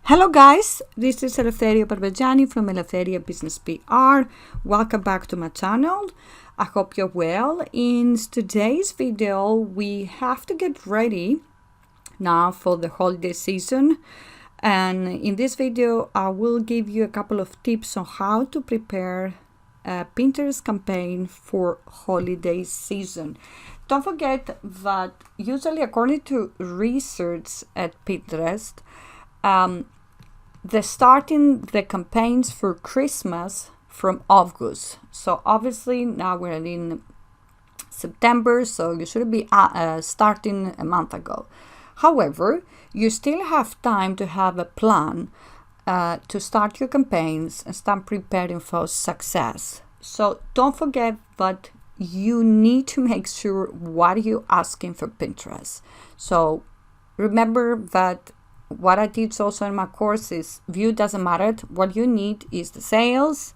Hello guys, this is Eleftheria Barbagianni from Eleftheria Business PR. Welcome back to my channel. I hope you're well. In today's video, we have to get ready now for the holiday season. And in this video, I will give you a couple of tips on how to prepare a Pinterest campaign for holiday season. Don't forget that usually according to research at Pinterest, they're starting the campaigns for Christmas from August. So obviously now we're in September, so you should be starting a month ago. However, you still have time to have a plan to start your campaigns and start preparing for success. So don't forget that you need to make sure what you're asking for Pinterest. So remember that what I teach also in my course is view doesn't matter. What you need is the sales.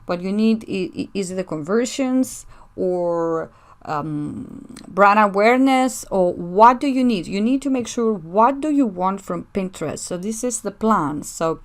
What you need is the conversions or brand awareness, or what do you need? You need to make sure what do you want from Pinterest. So this is the plan. So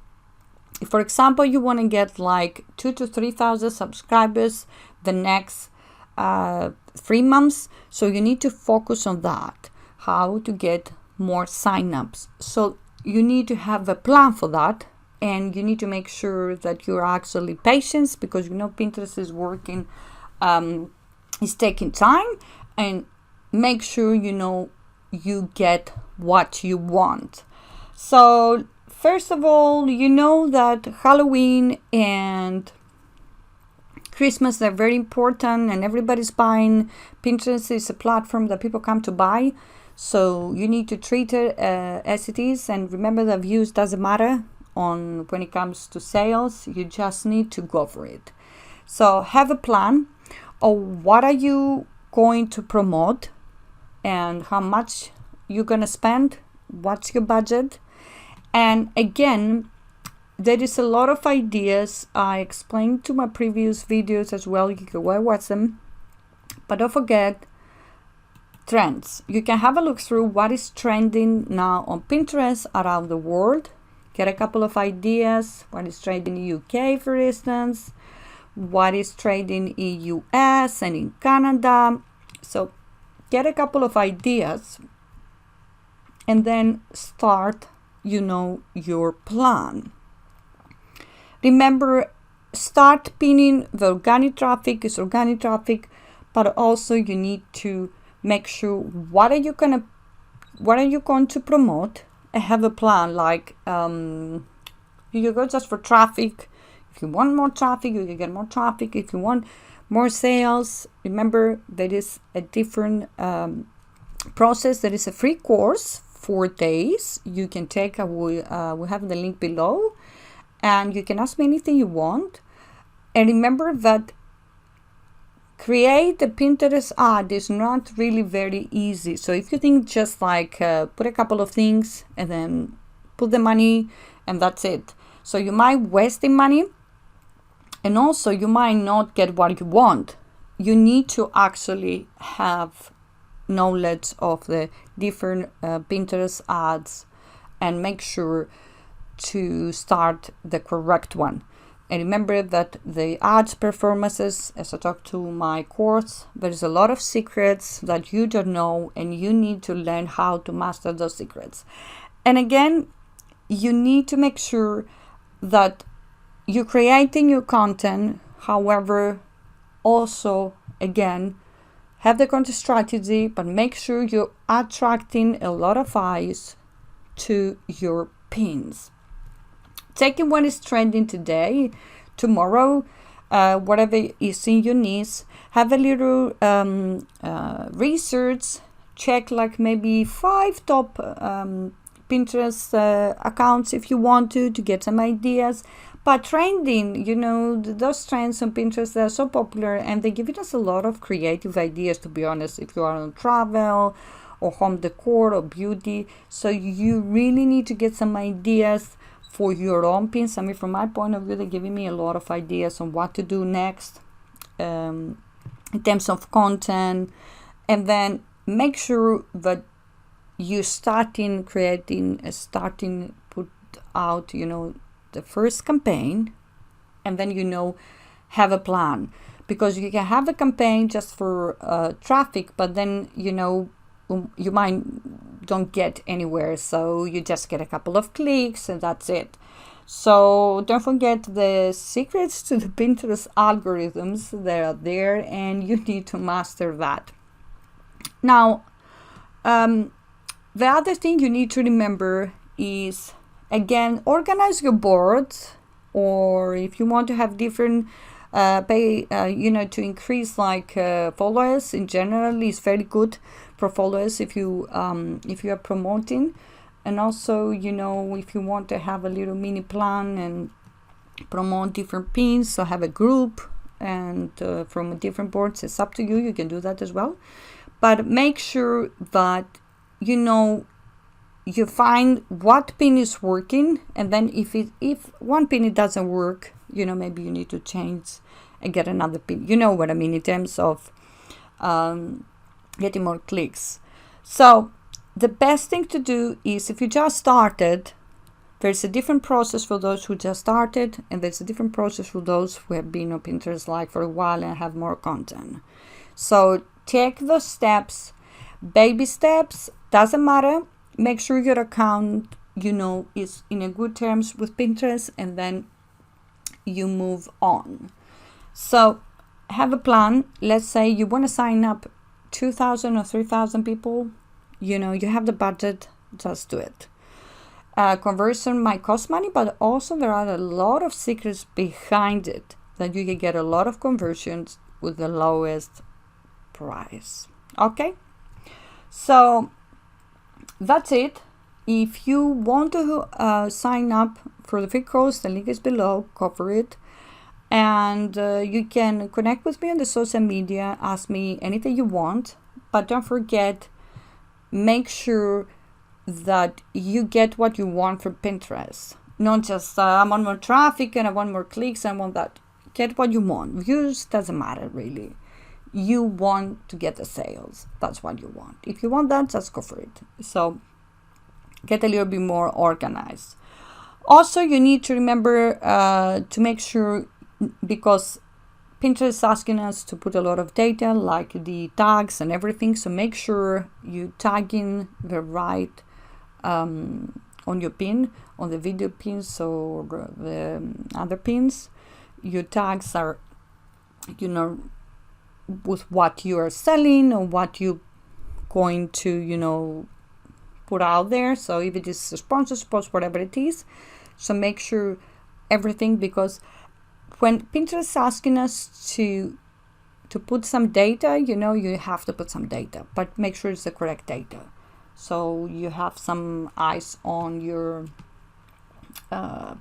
if, for example, you want to get like 2,000 to 3,000 subscribers the next 3 months, so you need to focus on that, how to get more signups. So you need to have a plan for that, and you need to make sure that you're actually patient, because you know Pinterest is working, it's taking time, and make sure you know you get what you want. So first of all, you know that Halloween and Christmas are very important and everybody's buying. Pinterest is a platform that people come to buy. So you need to treat it as it is, and remember that views doesn't matter on when it comes to sales. You just need to go for it. So have a plan of what are you going to promote and how much you're gonna spend, what's your budget. And again, there is a lot of ideas. I explained to my previous videos as well. You can go and watch them, but don't forget trends. You can have a look through what is trending now on Pinterest around the world. Get a couple of ideas. What is trending in UK, for instance? What is trending in US and in Canada? So get a couple of ideas and then start, your plan. Remember, start pinning the organic traffic is organic traffic, but also you need to make sure what are you going to promote, and have a plan. Like you go just for traffic. If you want more traffic, you can get more traffic. If you want more sales, remember there is a different process. There is a free course, 4 days you can take. We have the link below, and you can ask me anything you want. And remember that create a Pinterest ad is not really very easy. So if you think just like put a couple of things and then put the money and that's it, so you might waste the money, and also you might not get what you want. You need to actually have knowledge of the different Pinterest ads and make sure to start the correct one. And remember that the ads performances, as I talked to my course, there's a lot of secrets that you don't know, and you need to learn how to master those secrets. And again, you need to make sure that you're creating your content. However, also, again, have the content strategy, but make sure you're attracting a lot of eyes to your pins. Taking what is trending today, tomorrow, whatever is in your niche, have a little research, check like maybe 5 top Pinterest accounts if you want to get some ideas. But trending, those trends on Pinterest, they're so popular, and they give us a lot of creative ideas, to be honest, if you are on travel or home decor or beauty. So you really need to get some ideas for your own pins. I mean, from my point of view, they're giving me a lot of ideas on what to do next in terms of content. And then make sure that you starting out, the first campaign, and then, have a plan. Because you can have a campaign just for traffic, but then, you might don't get anywhere. So you just get a couple of clicks and that's it. So don't forget the secrets to the Pinterest algorithms. They are there and you need to master that. Now, the other thing you need to remember is, again, organize your boards, or if you want to have different to increase followers in general is very good for followers if you are promoting. And also, if you want to have a little mini plan and promote different pins, so have a group and from different boards, it's up to you. You can do that as well. But make sure that, you find what pin is working. And then if one pin it doesn't work, maybe you need to change and get another pin. You know what I mean in terms of getting more clicks. So the best thing to do is, if you just started, there's a different process for those who just started, and there's a different process for those who have been on Pinterest for a while and have more content. So take those steps, baby steps, doesn't matter. Make sure your account, is in a good terms with Pinterest, and then you move on. So have a plan. Let's say you want to sign up 2,000 or 3,000 people. You have the budget, just do it. Conversion might cost money, but also there are a lot of secrets behind it that you can get a lot of conversions with the lowest price. Okay, so that's it. If you want to sign up for the free course, the link is below. Go for it. And you can connect with me on the social media, ask me anything you want, but don't forget, make sure that you get what you want from Pinterest. Not just I want more traffic and I want more clicks, I want that. Get what you want. Views doesn't matter really. You want to get the sales. That's what you want. If you want that, just go for it. So get a little bit more organized. Also, you need to remember to make sure, because Pinterest is asking us to put a lot of data, like the tags and everything. So make sure you tag in the right on your pin, on the video pins or the other pins. Your tags are, with what you are selling or what you're going to, put out there. So if it is a sponsored post, whatever it is. So make sure everything, because when Pinterest is asking us to put some data, you have to put some data, but make sure it's the correct data. So you have some eyes on your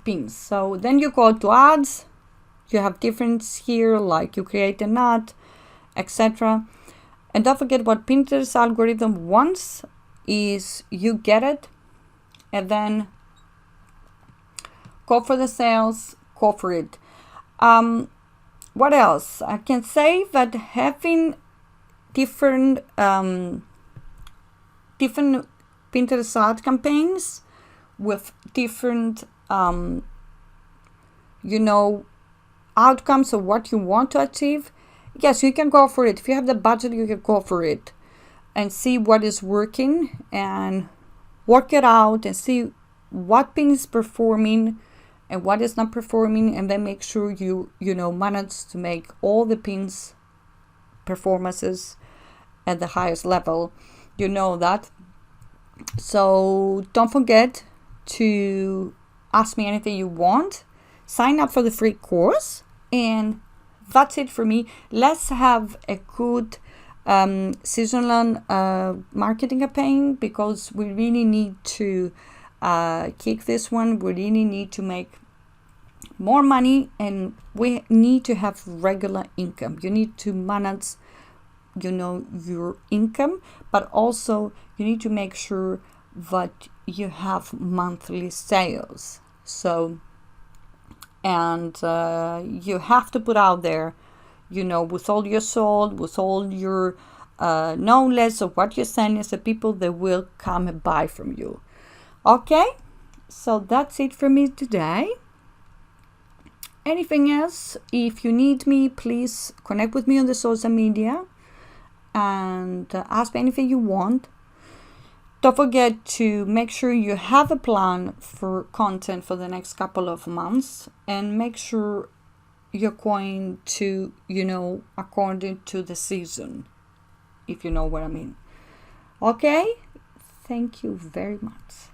pins. So then you go to ads. You have difference here, like you create an ad, etc. And don't forget, what Pinterest algorithm wants is you get it and then go for the sales, go for it. What else? I can say that having different Pinterest ad campaigns with different outcomes of what you want to achieve. Yes, you can go for it. If you have the budget, you can go for it and see what is working and work it out and see what pin is performing and what is not performing, and then make sure you manage to make all the pins performances at the highest level. That. So don't forget to ask me anything you want. Sign up for the free course, and that's it for me. Let's have a good seasonal marketing campaign, because we really need to kick this one. We really need to make more money, and we need to have regular income. You need to manage your income, but also you need to make sure that you have monthly sales. So and you have to put out there, with all your soul, with all your knowledge of what you're selling, so people that will come and buy from you. Okay, So that's it for me today. Anything else, if you need me, please connect with me on the social media and ask me anything you want. Don't forget to make sure you have a plan for content for the next couple of months, and make sure you're going to, according to the season, if you know what I mean. Okay? Thank you very much.